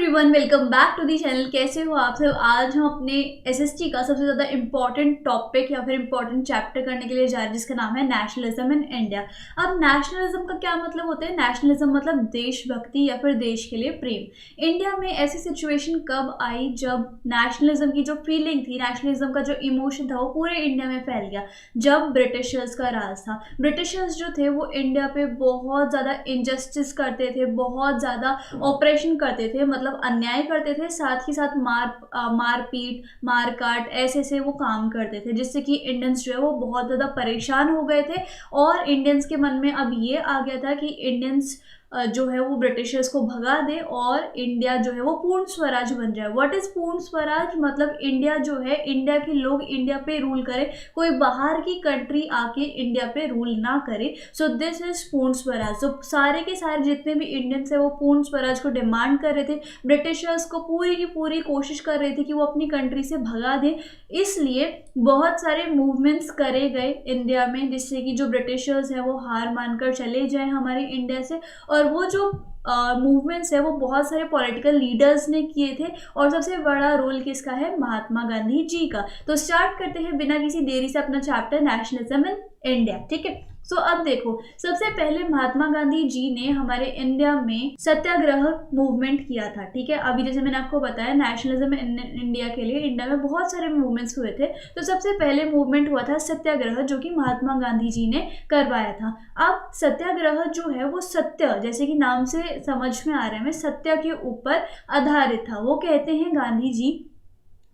Everyone, welcome back to the channel. कैसे हो आप सब। आज हम अपने एसएसटी का सबसे ज़्यादा इम्पॉर्टेंट टॉपिक या फिर इम्पॉर्टेंट चैप्टर करने के लिए जा रहे हैं, जिसका नाम है नेशनलिज्म इन इंडिया। अब नेशनलिज्म का क्या मतलब होता है? नेशनलिज्म मतलब देशभक्ति या फिर देश के लिए प्रेम। इंडिया में ऐसी सिचुएशन कब आई जब नेशनलिज्म की जो फीलिंग थी, नेशनलिज्म का जो इमोशन था, वो पूरे इंडिया में फैल गया। जब ब्रिटिशर्स का राज था, ब्रिटिशर्स जो थे वो इंडिया पे बहुत ज़्यादा इनजस्टिस करते थे, बहुत ज़्यादा ऑपरेशन करते थे, मतलब अन्याय करते थे, साथ ही साथ मारपीट मारकाट ऐसे ऐसे वो काम करते थे, जिससे कि इंडियंस जो है वो बहुत ज़्यादा परेशान हो गए थे। और इंडियंस के मन में अब ये आ गया था कि इंडियंस जो है वो ब्रिटिशर्स को भगा दे और इंडिया जो है वो पूर्ण स्वराज बन जाए। व्हाट इज़ पूर्ण स्वराज? मतलब इंडिया जो है, इंडिया के लोग इंडिया पे रूल करे, कोई बाहर की कंट्री आके इंडिया पे रूल ना करे। सो दिस इज पूर्ण स्वराज। तो सारे के सारे जितने भी इंडियंस है वो पूर्ण स्वराज को डिमांड कर रहे थे। ब्रिटिशर्स को पूरी की पूरी कोशिश कर रहे थे कि वो अपनी कंट्री से भगा दें। इसलिए बहुत सारे मूवमेंट्स करे गए इंडिया में, जिससे कि जो ब्रिटिशर्स हैं वो हार मानकर चले जाएं हमारे इंडिया से। और वो जो मूवमेंट्स है वो बहुत सारे पॉलिटिकल लीडर्स ने किए थे, और सबसे बड़ा रोल किसका है? महात्मा गांधी जी का। तो स्टार्ट करते हैं बिना किसी देरी से अपना चैप्टर नेशनलिज्म इन इंडिया। ठीक है, सो अब देखो, सबसे पहले महात्मा गांधी जी ने हमारे इंडिया में सत्याग्रह मूवमेंट किया था। ठीक है, अभी जैसे मैंने आपको बताया नेशनलिज्म इन इंडिया के लिए इंडिया में बहुत सारे मूवमेंट्स हुए थे। तो सबसे पहले मूवमेंट हुआ था सत्याग्रह, जो कि महात्मा गांधी जी ने करवाया था। अब सत्याग्रह जो है वो सत्य, जैसे कि नाम से समझ में आ रहा है, सत्य के ऊपर आधारित था। वो कहते हैं गांधी जी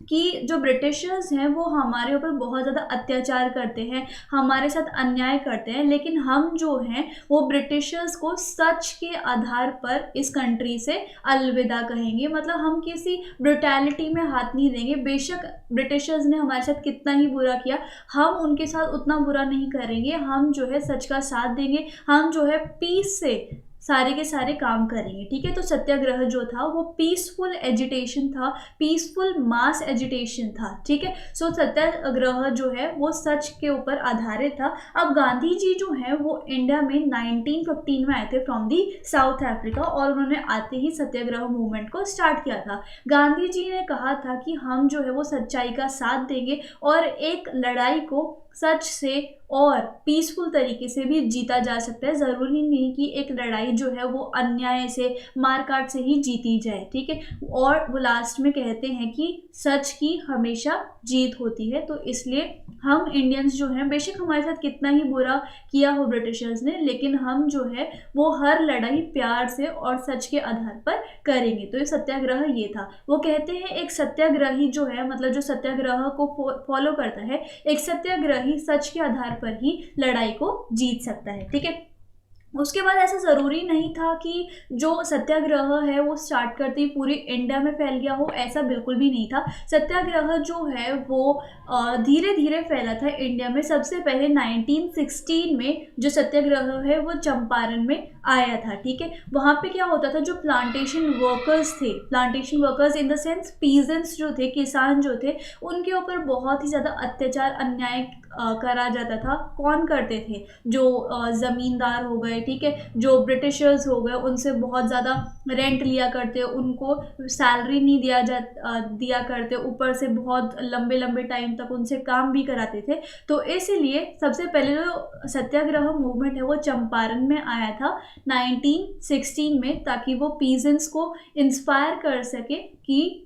कि जो ब्रिटिशर्स हैं वो हमारे ऊपर बहुत ज़्यादा अत्याचार करते हैं, हमारे साथ अन्याय करते हैं, लेकिन हम जो हैं वो ब्रिटिशर्स को सच के आधार पर इस कंट्री से अलविदा कहेंगे। मतलब हम किसी ब्रुटैलिटी में हाथ नहीं देंगे। बेशक ब्रिटिशर्स ने हमारे साथ कितना ही बुरा किया, हम उनके साथ उतना बुरा नहीं करेंगे। हम जो है सच का साथ देंगे, हम जो है पीस से सारे के सारे काम करेंगे। ठीक है, तो सत्याग्रह जो था वो पीसफुल एजिटेशन था, पीसफुल मास एजिटेशन था। ठीक है, सो सत्याग्रह जो है वो सच के ऊपर आधारित था। अब गांधी जी जो है वो इंडिया में 1915 में आए थे फ्रॉम दी साउथ अफ्रीका, और उन्होंने आते ही सत्याग्रह मूवमेंट को स्टार्ट किया था। गांधी जी ने कहा था कि हम जो है वो सच्चाई का साथ देंगे और एक लड़ाई को सच से और पीसफुल तरीके से भी जीता जा सकता है। ज़रूरी नहीं कि एक लड़ाई जो है वो अन्याय से, मारकाट से ही जीती जाए। ठीक है, और वो लास्ट में कहते हैं कि सच की हमेशा जीत होती है। तो इसलिए हम इंडियंस जो हैं, बेशक हमारे साथ कितना ही बुरा किया हो ब्रिटिशर्स ने, लेकिन हम जो है वो हर लड़ाई प्यार से और सच के आधार पर करेंगे। तो ये सत्याग्रह ये था। वो कहते हैं एक सत्याग्रही जो है, मतलब जो सत्याग्रह को फॉलो करता है, एक सत्याग्रही सच के आधार पर ही लड़ाई को जीत सकता है। ठीक है, उसके बाद ऐसा ज़रूरी नहीं था कि जो सत्याग्रह है वो स्टार्ट करते ही पूरी इंडिया में फैल गया हो, ऐसा बिल्कुल भी नहीं था। सत्याग्रह जो है वो धीरे धीरे फैला था इंडिया में। सबसे पहले 1916 में जो सत्याग्रह है वो चंपारण में आया था। ठीक है, वहाँ पे क्या होता था, जो प्लांटेशन वर्कर्स थे, plantation workers in the sense peasants जो थे, किसान जो थे, उनके ऊपर बहुत ही ज़्यादा अत्याचार अन्याय करा जाता था। कौन करते थे? जो ज़मींदार हो गए, ठीक है, जो ब्रिटिशर्स हो गए, उनसे बहुत ज़्यादा रेंट लिया करते, उनको सैलरी नहीं दिया करते, ऊपर से बहुत लंबे लंबे टाइम तक उनसे काम भी कराते थे। तो इसीलिए सबसे पहले जो सत्याग्रह मूवमेंट है वो चंपारण में आया था 1916 में, ताकि वो पीजेंट्स को इंस्पायर कर सके कि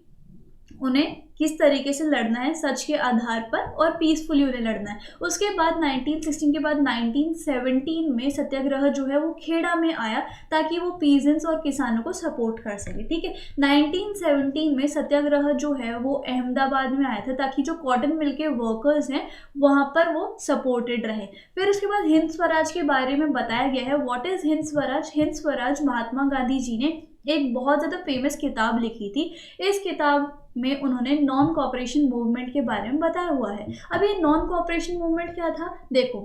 उन्हें किस तरीके से लड़ना है, सच के आधार पर और पीसफुली उन्हें लड़ना है। उसके बाद 1916 के बाद 1917 में सत्याग्रह जो है वो खेड़ा में आया, ताकि वो पीजेंट्स और किसानों को सपोर्ट कर सके। ठीक है, 1917 में सत्याग्रह जो है वो अहमदाबाद में आया था, ताकि जो कॉटन मिल के वर्कर्स हैं वहाँ पर वो सपोर्टेड रहे। फिर उसके बाद हिंद स्वराज के बारे में बताया गया है। What is Hind Swaraj? हिंद स्वराज महात्मा गांधी जी ने एक बहुत ज़्यादा फेमस किताब लिखी थी। इस किताब में उन्होंने नॉन कोऑपरेशन मूवमेंट के बारे में बताया हुआ है। अब ये नॉन कोऑपरेशन मूवमेंट क्या था? देखो,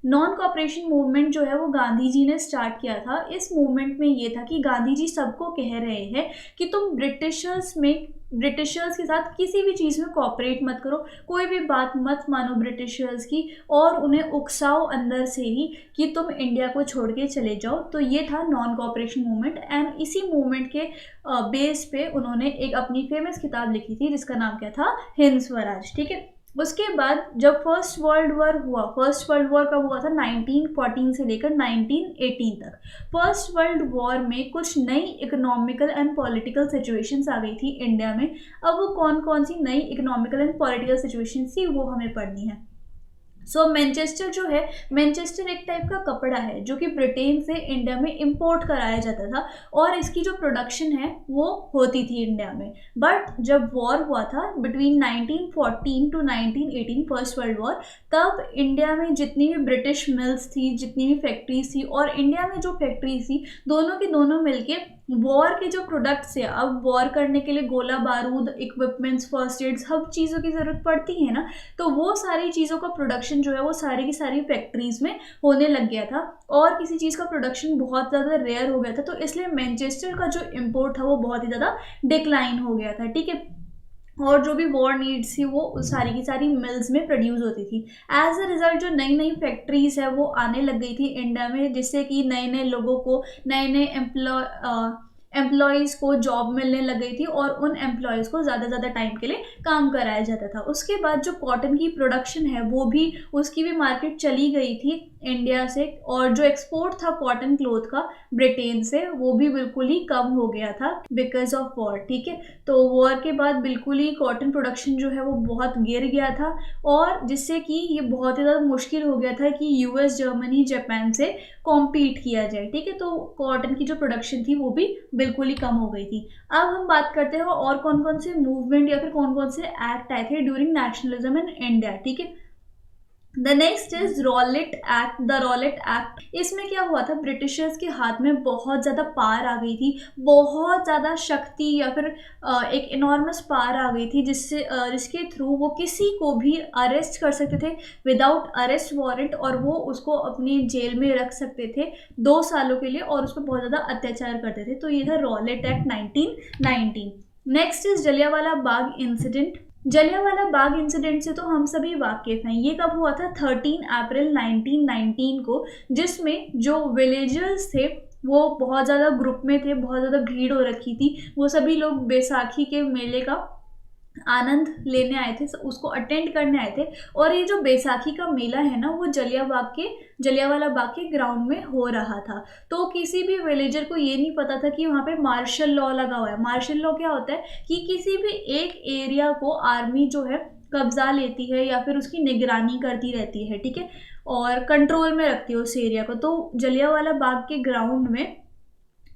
नॉन कॉपरेशन मूवमेंट जो है वो गांधी जी ने स्टार्ट किया था। इस मूवमेंट में ये था कि गांधी जी सबको कह रहे हैं कि तुम ब्रिटिशर्स के साथ किसी भी चीज़ में कॉपरेट मत करो, कोई भी बात मत मानो ब्रिटिशर्स की, और उन्हें उकसाओ अंदर से ही कि तुम इंडिया को छोड़ के चले जाओ। तो ये था नॉन कॉपरेशन मूवमेंट, एंड इसी मूवमेंट के बेस पे उन्होंने एक अपनी फेमस किताब लिखी थी जिसका नाम क्या था, हिंद स्वराज। ठीक है, उसके बाद जब फर्स्ट वर्ल्ड वॉर हुआ, फर्स्ट वर्ल्ड वॉर कब हुआ था, 1914 से लेकर 1918 तक। फर्स्ट वर्ल्ड वॉर में कुछ नई इकोनॉमिकल एंड पॉलिटिकल सिचुएशंस आ गई थी इंडिया में। अब वो कौन कौन सी नई इकोनॉमिकल एंड पॉलिटिकल सिचुएशंस थी वो हमें पढ़नी है। सो मैनचेस्टर जो है, मैनचेस्टर एक टाइप का कपड़ा है जो कि ब्रिटेन से इंडिया में इंपोर्ट कराया जाता था, और इसकी जो प्रोडक्शन है वो होती थी इंडिया में। बट जब वॉर हुआ था between 1914 to 1918, first world war, तब इंडिया में जितनी भी ब्रिटिश मिल्स थी, जितनी भी फैक्ट्रीज थी, और इंडिया में जो फैक्ट्रीज थी, दोनों के दोनों मिलके वॉर के जो प्रोडक्ट्स है, अब वॉर करने के लिए गोला बारूद, इक्विपमेंट्स, फर्स्ट एड, सब चीज़ों की ज़रूरत पड़ती है ना, तो वो सारी चीज़ों का प्रोडक्शन जो है वो सारी की सारी फैक्ट्रीज में होने लग गया था, और किसी चीज़ का प्रोडक्शन बहुत ज़्यादा रेयर हो गया था, तो इसलिए मैनचेस्टर का जो इम्पोर्ट था वो बहुत ही ज़्यादा डिक्लाइन हो गया था। ठीक है, और जो भी वॉर नीड्स थी वो सारी की सारी मिल्स में प्रोड्यूस होती थी। एज अ रिजल्ट जो नई नई फैक्ट्रीज है वो आने लग गई थी इंडिया में, जिससे कि नए नए लोगों को, नए नए एम्प्लॉयज़ को जॉब मिलने लग गई थी, और उन एम्प्लॉयज़ को ज़्यादा ज़्यादा टाइम के लिए काम कराया जाता था। उसके बाद जो कॉटन की प्रोडक्शन है वो भी, उसकी भी मार्केट चली गई थी इंडिया से, और जो एक्सपोर्ट था कॉटन क्लोथ का ब्रिटेन से वो भी बिल्कुल ही कम हो गया था बिकॉज ऑफ वॉर। ठीक है, तो वॉर के बाद बिल्कुल ही कॉटन प्रोडक्शन जो है वो बहुत गिर गया था, और जिससे कि ये बहुत ही ज़्यादा मुश्किल हो गया था कि यूएस, जर्मनी, जापान से कॉम्पीट किया जाए। ठीक है, तो कॉटन की जो प्रोडक्शन थी वो भी बिल्कुल ही कम हो गई थी। अब हम बात करते हैं और कौन कौन से मूवमेंट या फिर कौन कौन से एक्ट आए थे ड्यूरिंग नेशनलिज्म इन इंडिया। ठीक है, the next is Rowlatt act, the Rowlatt act. इसमें क्या हुआ था, ब्रिटिशर्स के हाथ में बहुत ज़्यादा पावर आ गई थी, बहुत ज़्यादा शक्ति या फिर एक इनॉर्मस पावर आ गई थी, जिसके थ्रू वो किसी को भी अरेस्ट कर सकते थे विदाउट अरेस्ट वारंट, और वो उसको अपनी जेल में रख सकते थे 2 सालों के लिए, और उस पर बहुत ज़्यादा अत्याचार करते थे। तो ये था Rowlatt act 1919। Next is Jallianwala Bagh incident. Jallianwala Bagh incident से तो हम सभी वाकिफ हैं। ये कब हुआ था, 13 अप्रैल 1919 को, जिसमें जो विलेजर्स थे वो बहुत ज़्यादा ग्रुप में थे, बहुत ज़्यादा भीड़ हो रखी थी, वो सभी लोग बैसाखी के मेले का आनंद लेने आए थे, उसको अटेंड करने आए थे। और ये जो बैसाखी का मेला है ना वो जलियांवाला बाग के ग्राउंड में हो रहा था। तो किसी भी विलेजर को ये नहीं पता था कि वहाँ पे मार्शल लॉ लगा हुआ है। मार्शल लॉ क्या होता है कि किसी भी एक एरिया को आर्मी जो है कब्जा लेती है या फिर उसकी निगरानी करती रहती है। ठीक है, और कंट्रोल में रखती है उस एरिया को। तो जलियांवाला बाग के ग्राउंड में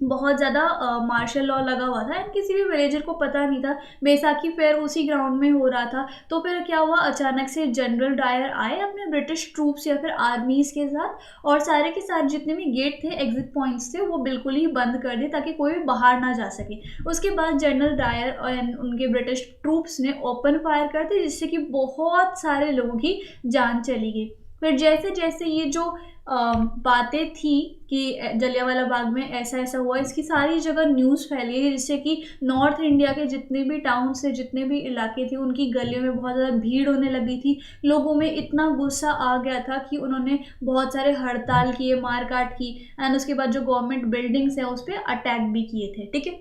बहुत ज़्यादा मार्शल लॉ लगा हुआ था, एंड किसी भी विलेजर को पता नहीं था। बैसाखी फेयर उसी ग्राउंड में हो रहा था। तो फिर क्या हुआ, अचानक से जनरल डायर आए अपने ब्रिटिश ट्रूप्स या फिर आर्मीज़ के साथ, और सारे के साथ जितने भी गेट थे, एग्जिट पॉइंट्स थे, वो बिल्कुल ही बंद कर दिए ताकि कोई भी बाहर ना जा सके। उसके बाद जनरल डायर और उनके ब्रिटिश ट्रूप्स ने ओपन फायर कर दी, जिससे कि बहुत सारे लोगों की जान चली गई। फिर जैसे जैसे ये जो बातें थी कि जलियांवाला बाग में ऐसा ऐसा हुआ, इसकी सारी जगह न्यूज़ फैली है, जिससे कि नॉर्थ इंडिया के जितने भी टाउन से, जितने भी इलाके थे, उनकी गलियों में बहुत ज़्यादा भीड़ होने लगी थी। लोगों में इतना गुस्सा आ गया था कि उन्होंने बहुत सारे हड़ताल किए, मारकाट की, एंड उसके बाद जो गवर्नमेंट बिल्डिंग्स हैं उस पर अटैक भी किए थे। ठीक है,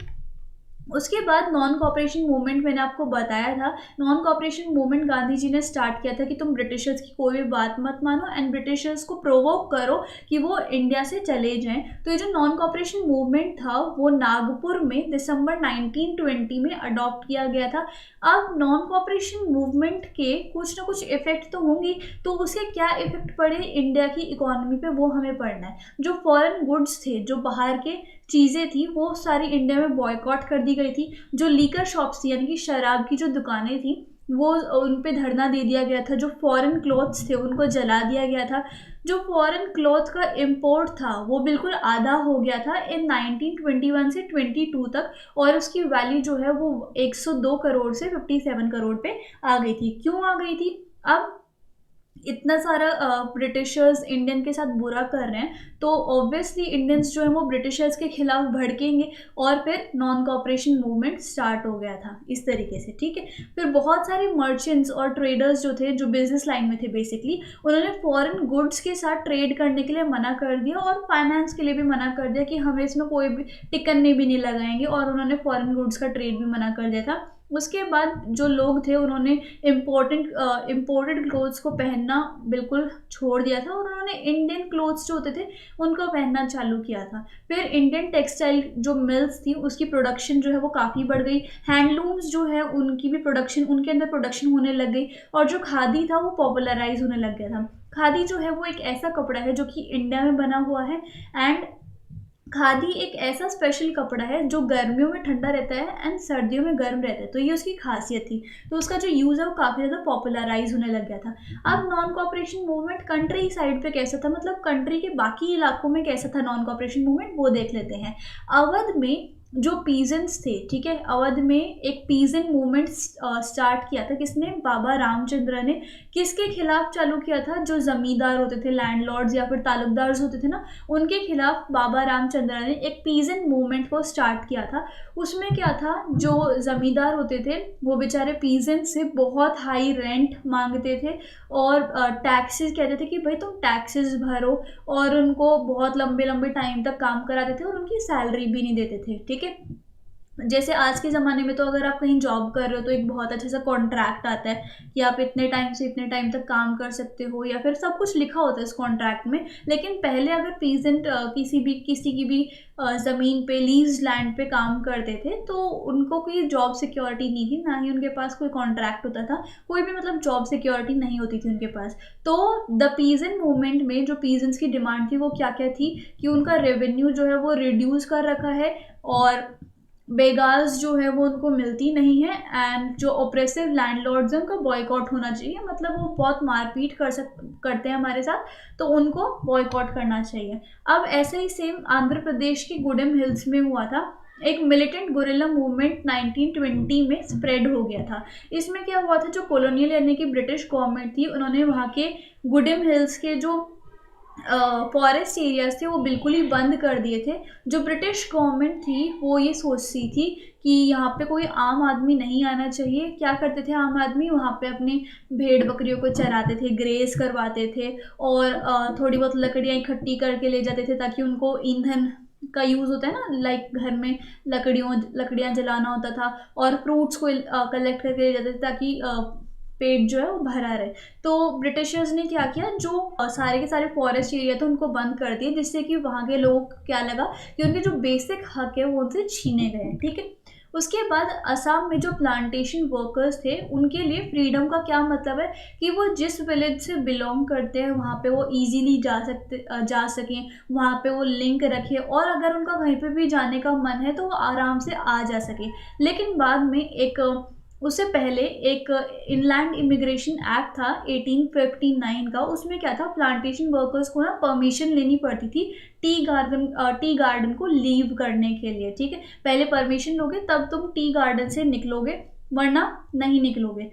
उसके बाद नॉन कॉपरेशन मूवमेंट मैंने आपको बताया था। Non cooperation movement Gandhi ji ने स्टार्ट किया था कि तुम ब्रिटिशर्स की कोई भी बात मत मानो, एंड ब्रिटिशर्स को प्रोवोक करो कि वो इंडिया से चले जाएं। तो ये जो नॉन कॉपरेशन मूवमेंट था वो नागपुर में दिसंबर 1920 में अडॉप्ट किया गया था। अब नॉन कॉपरेशन मूवमेंट के कुछ ना कुछ इफेक्ट तो होंगी, तो उसके क्या इफेक्ट पड़े इंडिया की इकोनॉमी पे वो हमें पढ़ना है। जो फॉरेन गुड्स थे, जो बाहर के चीज़ें थी, वो सारी इंडिया में बॉयकॉट कर दी गई थी। जो लीकर शॉप्स थी, यानी कि शराब की जो दुकानें थी, वो उन पे धरना दे दिया गया था। जो फॉरेन क्लॉथ्स थे उनको जला दिया गया था। जो फॉरेन क्लॉथ का इम्पोर्ट था वो बिल्कुल आधा हो गया था इन 1921 से 22 तक, और उसकी वैल्यू जो है वो 102 करोड़ से 57 करोड़ पे आ गई थी। क्यों आ गई थी? अब इतना सारा ब्रिटिशर्स इंडियन के साथ बुरा कर रहे हैं, तो ऑब्वियसली इंडियंस जो है वो ब्रिटिशर्स के खिलाफ भड़केंगे, और फिर नॉन कॉपरेशन मूवमेंट स्टार्ट हो गया था इस तरीके से, ठीक है। फिर बहुत सारे मर्चेंट्स और ट्रेडर्स जो थे, जो बिजनेस लाइन में थे बेसिकली, उन्होंने फॉरेन गुड्स के साथ ट्रेड करने के लिए मना कर दिया, और फाइनेंस के लिए भी मना कर दिया कि हमें इसमें कोई भी टिकन्ने भी नहीं लगाएंगे, और उन्होंने फॉरेन गुड्स का ट्रेड भी मना कर दिया था। उसके बाद जो लोग थे उन्होंने इम्पोर्टेड क्लोथ्स को पहनना बिल्कुल छोड़ दिया था, और उन्होंने इंडियन क्लोथ्स जो होते थे उनको पहनना चालू किया था। फिर इंडियन टेक्सटाइल जो मिल्स थी उसकी प्रोडक्शन जो है वो काफ़ी बढ़ गई, हैंडलूम्स जो है उनकी भी प्रोडक्शन, उनके अंदर प्रोडक्शन होने लग गई, और जो खादी था वो पॉपुलराइज होने लग गया था। खादी जो है वो एक ऐसा कपड़ा है जो कि इंडिया में बना हुआ है, एंड खादी एक ऐसा स्पेशल कपड़ा है जो गर्मियों में ठंडा रहता है एंड सर्दियों में गर्म रहता है, तो ये उसकी खासियत थी। तो उसका जो यूज़ है वो काफ़ी ज़्यादा पॉपुलराइज होने लग गया था। अब non cooperation movement country side पे कैसा था, मतलब कंट्री के बाकी इलाकों में कैसा था नॉन कॉपरेशन मूवमेंट, वो देख लेते हैं। अवध में जो पीजेंट्स थे, ठीक है, अवध में एक पीजेंट मूवमेंट स्टार्ट किया था। किसने? बाबा रामचंद्र ने। किसके खिलाफ चालू किया था? जो जमींदार होते थे, लैंडलॉर्ड्स या फिर तालुकदार्स होते थे ना, उनके खिलाफ बाबा रामचंद्र ने एक पीजेंट मूवमेंट को स्टार्ट किया था। उसमें क्या था, जो जमींदार होते थे वो बेचारे पीजेंट से बहुत हाई रेंट मांगते थे, और टैक्सेस कहते थे कि भाई तुम टैक्सेस भरो, और उनको बहुत लंबे लंबे टाइम तक काम कराते थे, और उनकी सैलरी भी नहीं देते थे, ठीक है। जैसे आज के ज़माने में तो अगर आप कहीं जॉब कर रहे हो तो एक बहुत अच्छे सा कॉन्ट्रैक्ट आता है कि आप इतने टाइम से इतने टाइम तक काम कर सकते हो, या फिर सब कुछ लिखा होता है इस कॉन्ट्रैक्ट में। लेकिन पहले अगर पीजेंट किसी की भी ज़मीन पे, लीज लैंड पे काम करते थे, तो उनको कोई जॉब सिक्योरिटी नहीं थी, ना ही उनके पास कोई कॉन्ट्रैक्ट होता था, कोई भी मतलब जॉब सिक्योरिटी नहीं होती थी उनके पास। तो द पीजेंट मूवमेंट में जो पीजेंट्स की डिमांड थी वो क्या क्या थी, कि उनका रेवेन्यू जो है वो रिड्यूस कर रखा है, और बेगास जो है वो उनको मिलती नहीं है, एंड जो ऑपरेसिव लैंडलॉर्ड्स हैं उनका बॉयकॉट होना चाहिए, मतलब वो बहुत मारपीट करते हैं हमारे साथ, तो उनको बॉयकॉट करना चाहिए। अब ऐसे ही सेम आंध्र प्रदेश के गुडेम हिल्स में हुआ था। एक मिलिटेंट गुरिल्ला मूवमेंट 1920 में स्प्रेड हो गया था। इसमें क्या हुआ था, जो कॉलोनियल यानी कि ब्रिटिश गवर्नमेंट थी, उन्होंने वहाँ के गुडेम हिल्स के जो फॉरेस्ट एरियाज थे वो बिल्कुल ही बंद कर दिए थे। जो ब्रिटिश गवर्नमेंट थी वो ये सोचती थी कि यहाँ पे कोई आम आदमी नहीं आना चाहिए। क्या करते थे आम आदमी, वहाँ पे अपनी भेड़ बकरियों को चराते थे, ग्रेस करवाते थे, और थोड़ी बहुत लकड़ियाँ इकट्ठी करके ले जाते थे, ताकि उनको ईंधन का यूज़ होता है ना, लाइक घर में लकड़ियाँ जलाना होता था, और फ्रूट्स को कलेक्ट करके ले जाते थे, ताकि पेट जो है वो भरा रहे। तो ब्रिटिशर्स ने क्या किया, जो सारे के सारे फॉरेस्ट एरिया थे उनको बंद कर दिए, जिससे कि वहाँ के लोगों को क्या लगा कि उनके जो बेसिक हक है वो उनसे छीने गए, ठीक है। उसके बाद असम में जो प्लांटेशन वर्कर्स थे उनके लिए फ्रीडम का क्या मतलब है, कि वो जिस विलेज से बिलोंग करते हैं वहाँ पे वो इजीली जा सकें, वहाँ पे वो लिंक रखें, और अगर उनका कहीं पे भी जाने का मन है तो वो आराम से आ जा सके। लेकिन बाद में उससे पहले एक इनलैंड इमिग्रेशन एक्ट था 1859 का। उसमें क्या था, प्लांटेशन वर्कर्स को ना परमिशन लेनी पड़ती थी टी गार्डन को लीव करने के लिए, ठीक है। पहले परमिशन लोगे तब तुम टी गार्डन से निकलोगे, वरना नहीं निकलोगे।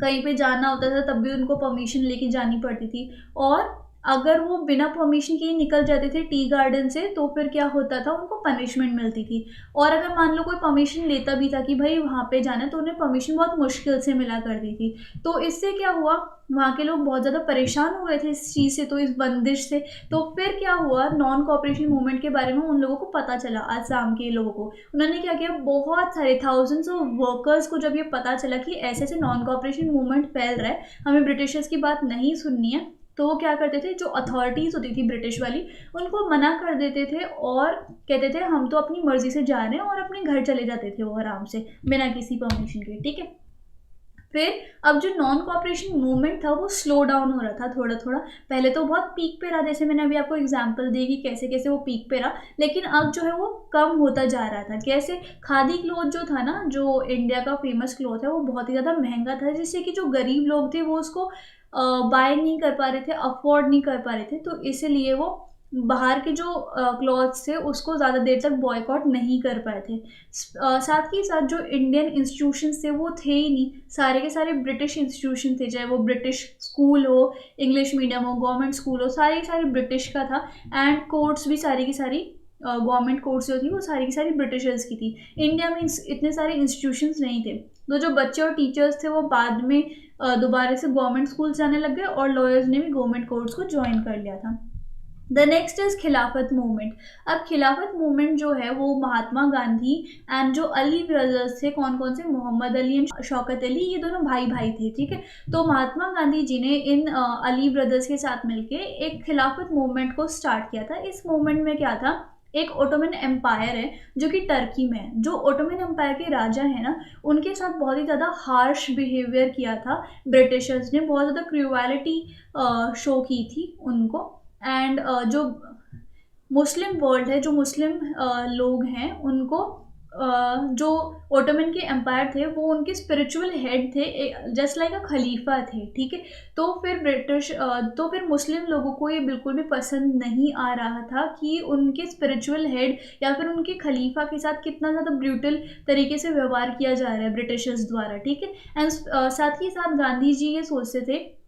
कहीं पे जाना होता था तब भी उनको परमिशन लेके जानी पड़ती थी, और अगर वो बिना परमिशन के ही निकल जाते थे टी गार्डन से तो फिर क्या होता था, उनको पनिशमेंट मिलती थी। और अगर मान लो कोई परमिशन लेता भी था कि भाई वहाँ पे जाना है, तो उन्हें परमिशन बहुत मुश्किल से मिला करती थी। तो इससे क्या हुआ, वहाँ के लोग बहुत ज़्यादा परेशान हो गए थे इस चीज़ से, तो इस बंदिश से। तो फिर क्या हुआ, नॉन कॉपरेशन मूवमेंट के बारे में उन लोगों को पता चला, आसाम के लोगों को। उन्होंने क्या किया, बहुत सारे थाउजेंड्स ऑफ वर्कर्स को जब ये पता चला कि ऐसे ऐसे नॉन कॉपरेशन मूवमेंट फैल रहा है, हमें ब्रिटिशर्स की बात नहीं सुननी है, तो वो क्या करते थे, जो अथॉरिटीज़ होती थी ब्रिटिश वाली, उनको मना कर देते थे, और कहते थे हम तो अपनी मर्जी से जा रहे हैं, और अपने घर चले जाते थे वो आराम से बिना किसी परमिशन के, ठीक है। फिर अब जो नॉन कॉपरेशन मूवमेंट था वो स्लो डाउन हो रहा था थोड़ा थोड़ा। पहले तो बहुत पीक पे रहा, जैसे मैंने अभी आपको एग्जांपल दी कि कैसे कैसे वो पीक पे रहा, लेकिन अब जो है वो कम होता जा रहा था। कैसे, खादी क्लॉथ जो था ना, जो इंडिया का फेमस क्लॉथ है, वो बहुत ही ज़्यादा महंगा था, जिससे कि जो गरीब लोग थे वो उसको बाय नहीं कर पा रहे थे, अफोर्ड नहीं कर पा रहे थे, तो इसलिए वो बाहर के जो क्लॉथ्स थे उसको ज़्यादा देर तक बॉयकॉट नहीं कर पाए थे। साथ ही साथ जो इंडियन इंस्टीट्यूशंस थे वो थे ही नहीं, सारे के सारे ब्रिटिश इंस्टीट्यूशन थे, चाहे वो ब्रिटिश स्कूल हो, इंग्लिश मीडियम हो, गवर्नमेंट स्कूल हो, सारे के सारे ब्रिटिश का था। एंड कोर्ट्स भी सारी की सारी गवर्नमेंट कोर्ट्स जो थी वो सारी की सारी ब्रिटिशर्स की थी। इंडिया में इतने सारे इंस्टीट्यूशंस नहीं थे, तो जो बच्चे और टीचर्स थे वो बाद में दोबारा से गवर्नमेंट स्कूल जाने लग गए और लॉयर्स ने भी गवर्नमेंट कोर्ट्स को ज्वाइन कर लिया था। द नेक्स्ट इज खिलाफत मूवमेंट। अब खिलाफत मूवमेंट जो है वो महात्मा गांधी एंड जो अली ब्रदर्स थे, कौन कौन से, मोहम्मद अली एंड शौकत अली, ये दोनों भाई भाई थे, ठीक है। तो महात्मा गांधी जी ने इन अली ब्रदर्स के साथ मिलके एक खिलाफत मूवमेंट को स्टार्ट किया था। इस मूवमेंट में क्या था, एक ओटोमन एम्पायर है जो कि टर्की में है। जो ओटोमन एम्पायर के राजा है ना, उनके साथ बहुत ही ज़्यादा हार्श बिहेवियर किया था ब्रिटिशर्स ने, बहुत ज़्यादा क्रूएलिटी शो की थी उनको। एंड जो मुस्लिम वर्ल्ड है, जो मुस्लिम लोग हैं, उनको जो ओटोमन के एम्पायर थे वो उनके स्पिरिचुअल हेड थे, जस्ट लाइक अ खलीफा थे, ठीक है। तो फिर मुस्लिम लोगों को ये बिल्कुल भी पसंद नहीं आ रहा था कि उनके स्पिरिचुअल हेड या फिर उनके खलीफा के साथ कितना ज़्यादा ब्रूटल तरीके से व्यवहार किया जा रहा है ब्रिटिशर्स द्वारा, ठीक है। एंड साथ ही साथ गांधी जी ये सोचते थे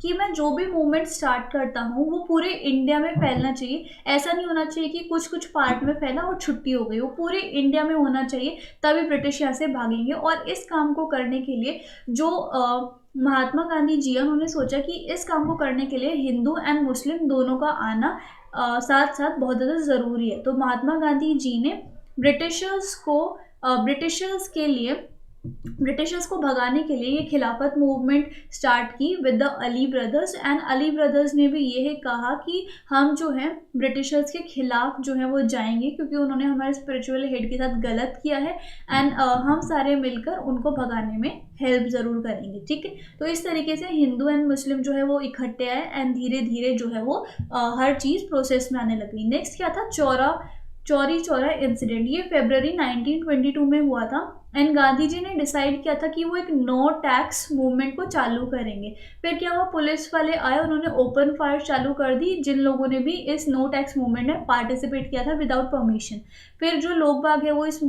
कि मैं जो भी मूवमेंट स्टार्ट करता हूँ वो पूरे इंडिया में फैलना चाहिए। ऐसा नहीं होना चाहिए कि कुछ कुछ पार्ट में फैला और छुट्टी हो गई, वो पूरे इंडिया में होना चाहिए, तभी ब्रिटिश यहाँ से भागेंगे। और इस काम को करने के लिए जो महात्मा गांधी जी हैं, उन्होंने सोचा कि इस काम को करने के लिए हिंदू एंड मुस्लिम दोनों का आना साथ साथ बहुत ज़्यादा ज़रूरी है। तो महात्मा गांधी जी ने ब्रिटिशर्स को भगाने के लिए ये खिलाफत मूवमेंट स्टार्ट की with the Ali brothers. And Ali brothers ने भी ये कहा कि हम जो है ब्रिटिशर्स के खिलाफ जो है वो जाएंगे, क्योंकि उन्होंने हमारे स्पिरिचुअल हेड के साथ गलत किया है। एंड हम सारे मिलकर उनको भगाने में हेल्प ज़रूर करेंगे, ठीक है। तो इस तरीके से हिंदू एंड मुस्लिम जो है वो इकट्ठे आए एंड धीरे धीरे जो है वो हर चीज़ प्रोसेस में आने लगी। नेक्स्ट क्या था, चौरी चौरा इंसिडेंट। ये फरवरी 1922 में हुआ था। एंड गांधी जी ने डिसाइड किया था कि वो एक नो टैक्स मूवमेंट को चालू करेंगे। फिर क्या हुआ, पुलिस वाले आए, उन्होंने ओपन फायर चालू कर दी जिन लोगों ने भी इस नो टैक्स मूवमेंट में पार्टिसिपेट किया था विदाउट परमिशन। फिर जो लोग बाग है वो इस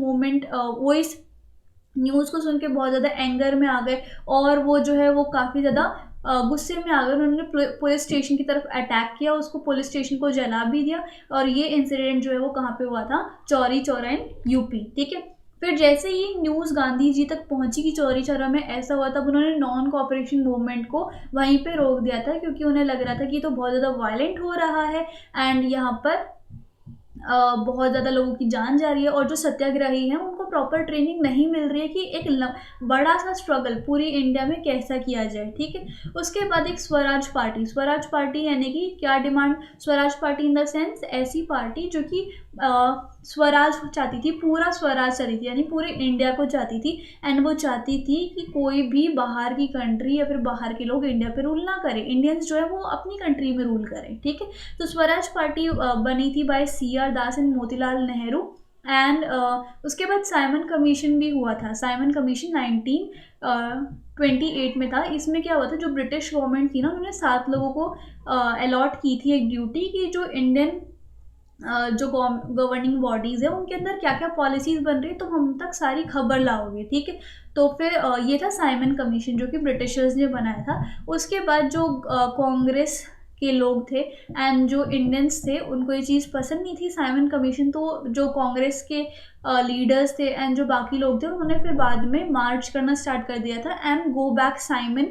न्यूज़ को सुन के बहुत ज़्यादा एंगर में आ गए और वो जो है वो काफ़ी ज़्यादा गुस्से में आ गए। उन्होंने पुलिस स्टेशन की तरफ अटैक किया, उसको पुलिस स्टेशन को जला भी दिया। और ये इंसिडेंट जो है वो कहाँ पे हुआ था, चौरी चौरा इन यूपी, ठीक है। फिर जैसे ही न्यूज़ गांधी जी तक पहुंची कि चौरी चौरा में ऐसा हुआ, तब उन्होंने नॉन कोऑपरेशन मूवमेंट को वहीं पे रोक दिया था, क्योंकि उन्हें लग रहा था कि तो बहुत ज़्यादा वायलेंट हो रहा है एंड यहाँ पर बहुत ज़्यादा लोगों की जान जा रही है और जो सत्याग्रही हैं उनको प्रॉपर ट्रेनिंग नहीं मिल रही है कि एक बड़ा सा स्ट्रगल पूरी इंडिया में कैसा किया जाए, ठीक है। उसके बाद एक स्वराज पार्टी यानी कि क्या demand, Swaraj party in the sense ऐसी पार्टी जो कि स्वराज चाहती थी, पूरा स्वराज चाहती थी, यानी पूरे इंडिया को चाहती थी। एंड वो चाहती थी कि कोई भी बाहर की कंट्री या फिर बाहर के लोग इंडिया पे रूल ना करें, इंडियंस जो है वो अपनी कंट्री में रूल करें, ठीक है। तो स्वराज पार्टी बनी थी by CR Das and Motilal Nehru. And उसके बाद साइमन कमीशन भी हुआ था। साइमन कमीशन 1928 में था। इसमें क्या हुआ था, जो ब्रिटिश गवर्नमेंट थी ना, उन्होंने 7 लोगों को अलॉट की थी एक ड्यूटी कि जो इंडियन जो गवर्निंग बॉडीज़ है उनके अंदर क्या क्या पॉलिसीज़ बन रही है तो हम तक सारी खबर लाओगे, ठीक है। तो फिर ये था साइमन कमीशन जो कि ब्रिटिशर्स ने बनाया था। उसके बाद जो कांग्रेस के लोग थे एंड जो इंडियंस थे उनको ये चीज़ पसंद नहीं थी साइमन कमीशन। तो जो कांग्रेस के लीडर्स थे एंड जो बाकी लोग थे उन्होंने फिर बाद में मार्च करना स्टार्ट कर दिया था एंड गो बैक साइमन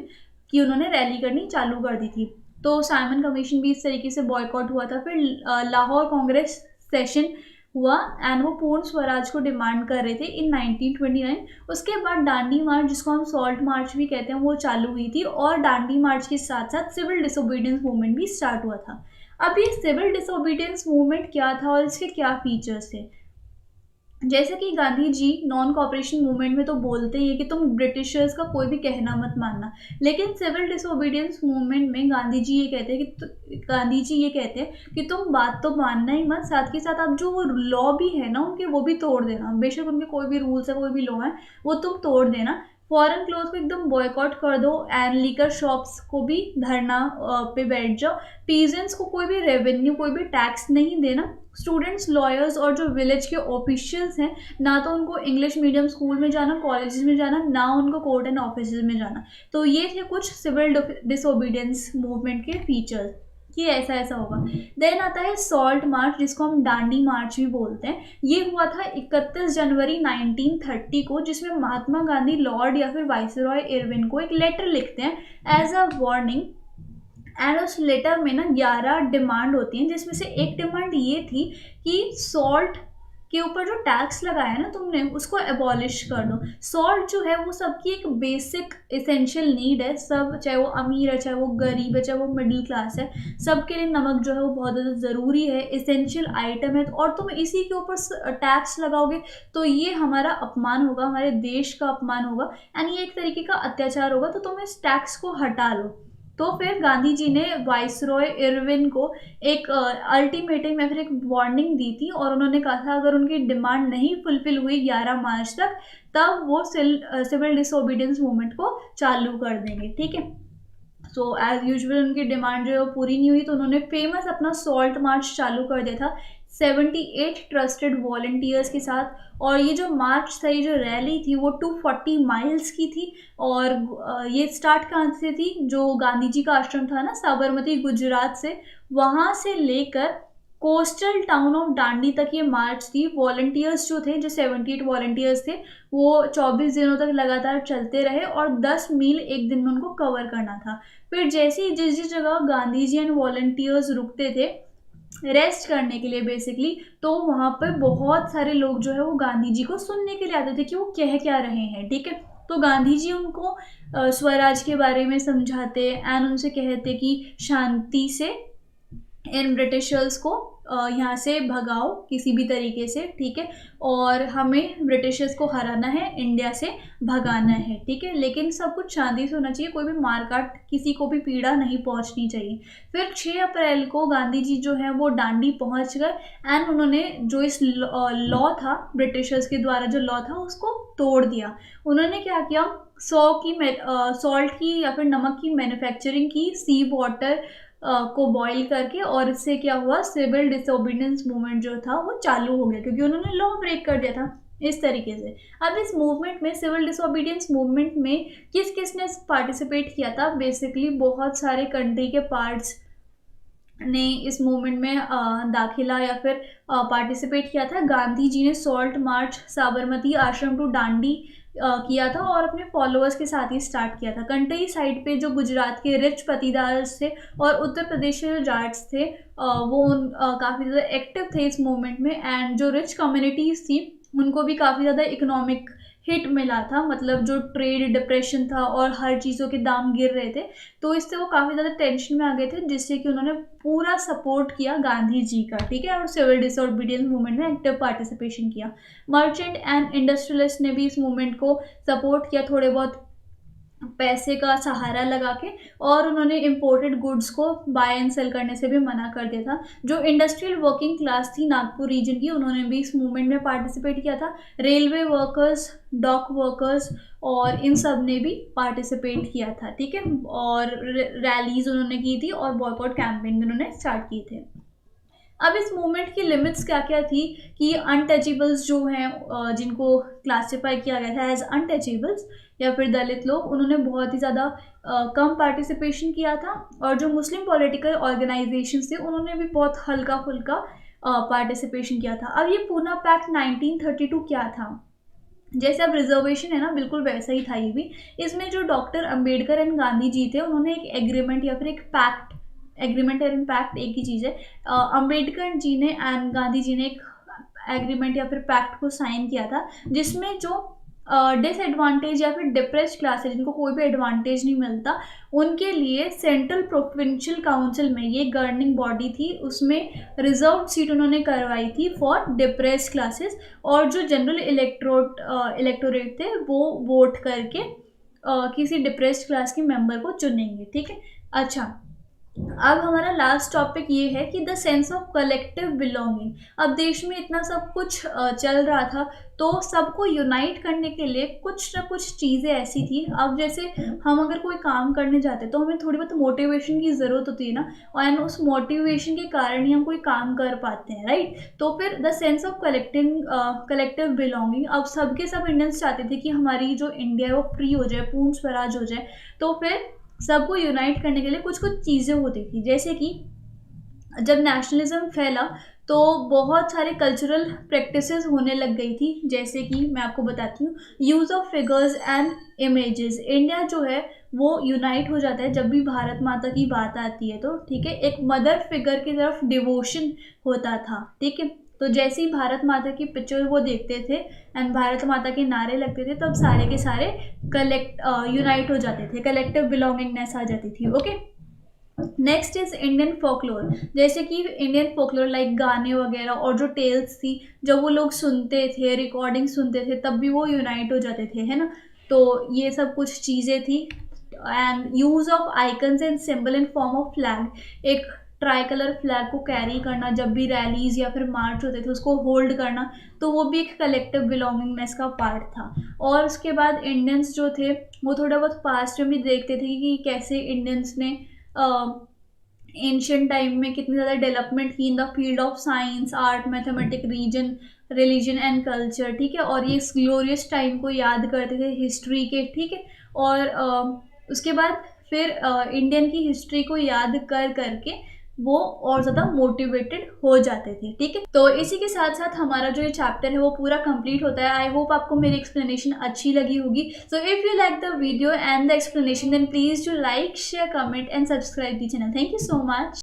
की उन्होंने रैली करनी चालू कर दी थी। तो साइमन कमीशन भी इस तरीके से बॉयकॉट हुआ था। फिर लाहौर कांग्रेस सेशन हुआ एंड वो पूर्ण स्वराज को डिमांड कर रहे थे इन 1929। उसके बाद दांडी मार्च, जिसको हम सॉल्ट मार्च भी कहते हैं, वो चालू हुई थी। और दांडी मार्च के साथ साथ सिविल डिसोबीडियंस मूवमेंट भी स्टार्ट हुआ था। अब ये सिविल डिसोबीडियंस मूवमेंट क्या था और इसके क्या फीचर्स थे, जैसे कि Gandhi ji non cooperation movement में तो बोलते ही है कि तुम ब्रिटिशर्स का कोई भी कहना मत मानना, लेकिन सिविल डिसोबीडियंस मूवमेंट में गांधी जी ये कहते हैं कि तुम बात तो मानना ही मत, साथ के साथ आप जो वो लॉ भी है ना उनके, वो भी तोड़ देना। बेशक उनके कोई भी रूल्स है, कोई भी लॉ है, वो तुम तोड़ देना। फॉरेन क्लोथ को एकदम बॉयकॉट कर दो एंड लीकर शॉप्स को भी धरना पे बैठ जाओ। पीजेंट्स को कोई भी रेवेन्यू, कोई भी टैक्स नहीं देना। स्टूडेंट्स, लॉयर्स और जो विलेज के ऑफिशियल्स हैं, ना तो उनको इंग्लिश मीडियम स्कूल में जाना, कॉलेजेस में जाना, ना उनको कोर्ट एंड ऑफिस में जाना। तो ये थे कुछ सिविल डिसोबीडियंस मूवमेंट के फीचर्स कि ऐसा ऐसा होगा। देन आता है सॉल्ट मार्च, जिसको हम डांडी मार्च भी बोलते हैं। ये हुआ था 31 जनवरी 1930 को, जिसमें महात्मा गांधी लॉर्ड या फिर वाइसरॉय इरविन को एक लेटर लिखते हैं एज अ वार्निंग। एंड उस लेटर में ना 11 डिमांड होती हैं, जिसमें से एक डिमांड ये थी कि सॉल्ट के ऊपर जो टैक्स लगाया ना तुमने, उसको एबॉलिश कर दो। सॉल्ट जो है वो सबकी एक बेसिक इसेंशियल नीड है। सब, चाहे वो अमीर है, चाहे वो गरीब है, चाहे वो मिडिल क्लास है, सबके लिए नमक जो है वो बहुत ज़्यादा ज़रूरी है, इसेंशियल आइटम है। और तुम इसी के ऊपर टैक्स लगाओगे तो ये हमारा अपमान होगा, हमारे देश का अपमान होगा, एंड ये एक तरीके का अत्याचार होगा। तो तुम इस टैक्स को हटा लो। तो फिर गांधी जी ने वाइसरॉय इरविन को एक अल्टीमेटम या फिर एक वार्निंग दी थी, और उन्होंने कहा था अगर उनकी डिमांड नहीं फुलफिल हुई 11 मार्च तक, तब वो सिविल डिसोबीडियंस मूवमेंट को चालू कर देंगे। ठीक है। सो एज यूजुअल उनकी डिमांड जो है वो पूरी नहीं हुई, तो उन्होंने फेमस अपना सॉल्ट मार्च चालू कर दिया था 78 ट्रस्टेड वॉलंटियर्स के साथ। और ये जो मार्च था, ये जो रैली थी, वो 240 माइल्स की थी। और ये स्टार्ट कहाँ से थी? जो गांधी जी का आश्रम था ना, साबरमती, गुजरात से, वहाँ से लेकर कोस्टल टाउन ऑफ दांडी तक ये मार्च थी। वॉलंटियर्स जो थे, जो 78 वॉलंटियर्स थे, वो 24 दिनों तक लगातार चलते रहे और 10 मील एक दिन में उनको कवर करना था। फिर जैसे ही जिस जिस जगह गांधी जी एंड वॉलंटियर्स रुकते थे रेस्ट करने के लिए बेसिकली, तो वहाँ पर बहुत सारे लोग जो है वो गांधी जी को सुनने के लिए आते थे कि वो कह क्या रहे हैं। ठीक है। तो गांधी जी उनको स्वराज के बारे में समझाते एंड उनसे कहते कि शांति से इन ब्रिटिशर्स को यहाँ से भगाओ किसी भी तरीके से। ठीक है। और हमें ब्रिटिशर्स को हराना है, इंडिया से भगाना है। ठीक है। लेकिन सब कुछ शांति से होना चाहिए, कोई भी मारकाट, किसी को भी पीड़ा नहीं पहुंचनी चाहिए। फिर 6 अप्रैल को गांधी जी जो है वो दांडी पहुंच गए एंड उन्होंने जो इस लॉ था, ब्रिटिशर्स के द्वारा जो लॉ था, उसको तोड़ दिया। उन्होंने क्या किया? सॉल्ट की या फिर नमक की मैन्युफैक्चरिंग की सी वाटर को बॉईल करके, और इससे क्या हुआ? सिविल डिसोबीडियंस मूवमेंट जो था वो चालू हो गया, क्योंकि उन्होंने लॉ ब्रेक कर दिया था इस तरीके से। अब इस मूवमेंट में, सिविल डिसोबीडियंस मूवमेंट में किस किसने पार्टिसिपेट किया था? बेसिकली बहुत सारे कंट्री के पार्ट्स ने इस मूवमेंट में दाखिला या फिर पार्टिसिपेट किया था। गांधी जी ने सॉल्ट मार्च साबरमती आश्रम टू दांडी किया था और अपने फॉलोअर्स के साथ ही स्टार्ट किया था। कंट्री साइड पे जो गुजरात के रिच पतीदार्स थे और उत्तर प्रदेश के जो जाट्स थे, वो काफ़ी ज़्यादा एक्टिव थे इस मूवमेंट में। एंड जो रिच कम्युनिटीज़ थी उनको भी काफ़ी ज़्यादा इकोनॉमिक हिट मिला था, मतलब जो ट्रेड डिप्रेशन था और हर चीज़ों के दाम गिर रहे थे, तो इससे वो काफ़ी ज़्यादा टेंशन में आ गए थे, जिससे कि उन्होंने पूरा सपोर्ट किया गांधी जी का। ठीक है। और सिविल डिसोबीडियंस मूवमेंट में एक्टिव पार्टिसिपेशन किया। मर्चेंट एंड इंडस्ट्रियलिस्ट ने भी इस मूवमेंट को सपोर्ट किया, थोड़े बहुत पैसे का सहारा लगा के, और उन्होंने इम्पोर्टेड गुड्स को बाय एंड सेल करने से भी मना कर दिया था। जो इंडस्ट्रियल वर्किंग क्लास थी नागपुर रीजन की, उन्होंने भी इस मूवमेंट में पार्टिसिपेट किया था। रेलवे वर्कर्स, डॉक वर्कर्स और इन सब ने भी पार्टिसिपेट किया था। ठीक है। और रैलीज उन्होंने की थी और बॉयकॉट कैंपेन भी उन्होंने स्टार्ट किए थे। अब इस मूवमेंट की लिमिट्स क्या क्या थी कि अनटचेबल्स जो हैं, जिनको क्लासिफाई किया गया था एज अनटचेबल्स या फिर दलित लोग, उन्होंने बहुत ही ज़्यादा कम पार्टिसिपेशन किया था। और जो मुस्लिम पॉलिटिकल ऑर्गेनाइजेशन थे उन्होंने भी बहुत हल्का फुल्का पार्टिसिपेशन किया था। अब ये पूना पैक्ट 1932 क्या था? जैसे अब रिजर्वेशन है ना, बिल्कुल वैसा ही था ये भी। इसमें जो डॉक्टर अंबेडकर एंड गांधी जी थे, उन्होंने एक एग्रीमेंट या फिर एक पैक्ट, एग्रीमेंट और पैक्ट एक ही चीज़ है, अंबेडकर जी ने एंड गांधी जी ने एक एग्रीमेंट या फिर पैक्ट को साइन किया था, जिसमें जो डिसएडवांटेज या फिर डिप्रेस्ड क्लासेज, जिनको कोई भी एडवांटेज नहीं मिलता, उनके लिए सेंट्रल प्रोविंशियल काउंसिल में, ये गवर्निंग बॉडी थी, उसमें रिजर्व सीट उन्होंने करवाई थी फॉर डिप्रेस्ड क्लासेस। और जो जनरल इलेक्टोरेट थे वो वोट करके किसी डिप्रेस्ड क्लास के मेंबर को चुनेंगे। ठीक है। अच्छा, अब हमारा लास्ट टॉपिक ये है कि the sense of collective belonging. अब देश में इतना सब कुछ चल रहा था, तो सबको यूनाइट करने के लिए कुछ ना कुछ चीज़ें ऐसी थी। अब जैसे हम अगर कोई काम करने जाते हैं तो हमें थोड़ी बहुत मोटिवेशन की ज़रूरत होती है ना, और उस मोटिवेशन के कारण ही हम कोई काम कर पाते हैं, राइट। तो फिर the sense of collective belonging, अब सबके सब इंडियंस चाहते थे कि हमारी जो इंडिया है वो फ्री हो जाए, पूर्ण स्वराज हो जाए। तो फिर सबको यूनाइट करने के लिए कुछ कुछ चीज़ें होती थी, जैसे कि जब नेशनलिज्म फैला तो बहुत सारे कल्चरल प्रैक्टिसेस होने लग गई थी। जैसे कि मैं आपको बताती हूँ, use of figures and images. India जो है वो यूनाइट हो जाता है जब भी भारत माता की बात आती है, तो ठीक है, एक मदर फिगर की तरफ डिवोशन होता था, ठीक है। तो जैसे ही भारत माता की पिक्चर वो देखते थे एंड भारत माता के नारे लगते थे, तब सारे के सारे यूनाइट हो जाते थे, कलेक्टिव बिलोंगिंगनेस आ जाती थी, okay. Next is Indian folklore. जैसे कि इंडियन फोकलोर लाइक गाने वगैरह और जो टेल्स थी, जब वो लोग सुनते थे, रिकॉर्डिंग सुनते थे, तब भी वो यूनाइट हो जाते थे, है ना। तो ये सब कुछ चीज़ें थी। And use of icons and symbol in form of flag. एक ट्राई कलर फ्लैग को कैरी करना, जब भी रैलीज या फिर मार्च होते थे उसको होल्ड करना, तो वो भी एक कलेक्टिव बिलोंगिंगनेस का पार्ट था। और उसके बाद इंडियंस जो थे वो थोड़ा बहुत पास्ट में भी देखते थे कि कैसे इंडियंस ने एंशियंट टाइम में कितनी ज़्यादा डेवलपमेंट की in the field of science, art, mathematic, religion and culture, ठीक है। और ये इस ग्लोरियस टाइम को याद करते थे हिस्ट्री के, ठीक है। और उसके बाद फिर इंडियन की हिस्ट्री को याद कर करके वो और ज़्यादा मोटिवेटेड हो जाते थे, ठीक है। तो इसी के साथ साथ हमारा जो ये चैप्टर है वो पूरा कंप्लीट होता है। आई होप आपको मेरी एक्सप्लेनेशन अच्छी लगी होगी। So if you like the video and the explanation, then please do like, share, comment and subscribe the channel. Thank you so much.